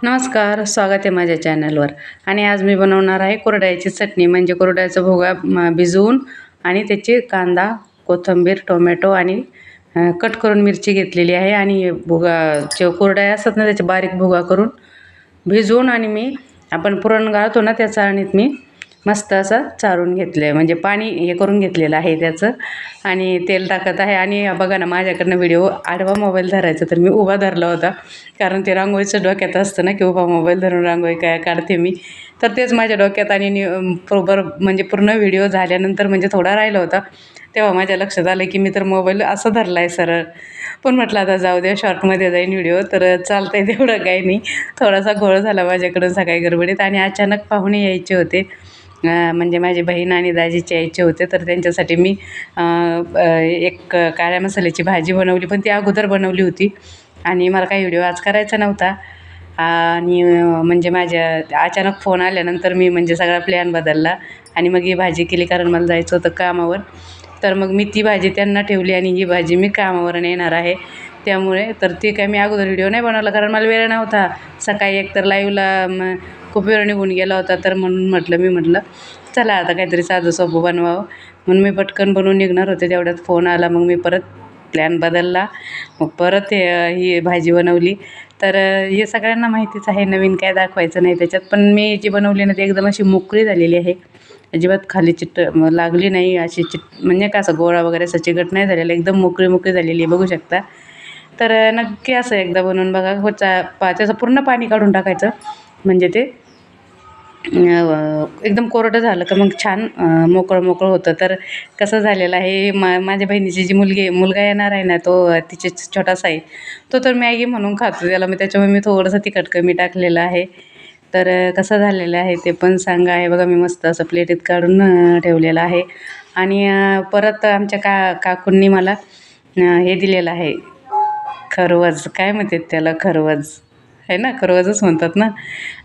नमस्कार, स्वागत आहे माझ्या चॅनलवर. आणि आज मी बनवणार आहे कुरडयाची चटणी. म्हणजे कुरडयाचा भुगा भिजवून आणि त्याची कांदा, कोथिंबीर, टोमॅटो आणि कट करून मिरची घेतलेली आहे. आणि जे कुरडया असतात ना त्याचे बारीक भुगा करून भिजवून आणि मी आपण पुरण गाळतो ना त्या चाळणीत मी मस्त असं चारून घेतलं आहे. म्हणजे पाणी हे करून घेतलेलं आहे त्याचं. आणि तेल टाकत आहे. आणि बघा ना, माझ्याकडनं व्हिडिओ आडवा मोबाईल धरायचा तर मी उभा धरला होता, कारण ते रांगोळीचं डोक्यात असतं ना की उभा मोबाईल धरून रांगोळी काय काढते मी. तर तेच माझ्या डोक्यात आणि बरोबर म्हणजे पूर्ण व्हिडिओ झाल्यानंतर म्हणजे थोडा राहिला होता, तेव्हा माझ्या लक्षात आलं की मी तर मोबाईल असा धरला आहे सरळ. पण म्हटलं आता जाऊ द्या, शॉर्टमध्ये जाईन व्हिडिओ तर चालतं आहे, तेवढं काही नाही. थोडासा घोळ झाला माझ्याकडून सकाळी गडबडीत. आणि अचानक पाहुणे यायचे होते, म्हणजे माझी बहीण आणि दाजीचे यायचे होते. तर त्यांच्यासाठी मी एक काळ्या मसाल्याची भाजी बनवली, पण ती अगोदर बनवली होती आणि मला काही व्हिडिओ आज करायचा नव्हता. आणि म्हणजे माझ्या अचानक फोन आल्यानंतर मी म्हणजे सगळा प्लॅन बदलला आणि मग ही भाजी केली, कारण मला जायचं होतं कामावर. तर मग मी ती भाजी त्यांना ठेवली आणि ही भाजी मी कामावरून येणार आहे त्यामुळे. तर ती काय मी अगोदर व्हिडिओ नाही बनवला, कारण मला वेळ नव्हता. सकाळी एकतर लाईव्हला खूप वेळ निघून गेला होता, तर म्हणून म्हटलं चला आता काहीतरी साधं सोपं बनवावं. म्हणून मी पटकन बनवून निघणार होते, तेवढ्यात फोन आला. मग मी परत प्लॅन बदलला, मग परत ही भाजी बनवली. तर हे सगळ्यांना माहितीच आहे, नवीन काय दाखवायचं नाही त्याच्यात. पण मी जी बनवली ना ती एकदम अशी मोकळी झालेली आहे, अजिबात खाली लागली नाही. अशी म्हणजे का असं गोळा वगैरे असं चिकट नाही झालेलं, एकदम मोकळी झालेली आहे, बघू शकता. तर नक्की असं एकदा बनवून बघा. त्याचं पूर्ण पाणी काढून टाकायचं, म्हणजे ते एकदम कोरडं झालं का मग छान मोकळं होतं. तर कसं झालेलं आहे, माझ्या बहिणीची जी मुलगा येणार आहे ना, तो तिचे छोटासा आहे, तो तर मॅगी म्हणून खातो त्याला. त्याच्यामुळे मी थोडंसं तिखट कमी टाकलेलं आहे. तर कसं झालेलं आहे ते पण सांगा. आहे बघा, मी मस्त असं प्लेटीत काढून ठेवलेलं आहे. आणि परत आमच्या काकूंनी मला हे दिलेलं आहे, खरवज काय म्हणतात त्याला, खरवज आहे ना, खरवजच म्हणतात ना.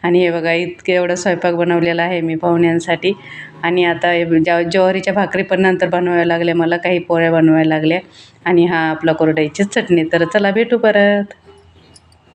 आणि हे बघा, इतके एवढा स्वयंपाक बनवलेला आहे मी पाहुण्यांसाठी. आणि आता ज्वारीच्या भाकरी पण नंतर बनवाव्या लागल्या मला, काही पोळ्या बनवायला लागल्या. आणि हा आपला कुरडयाची चटणी. तर चला भेटू परत.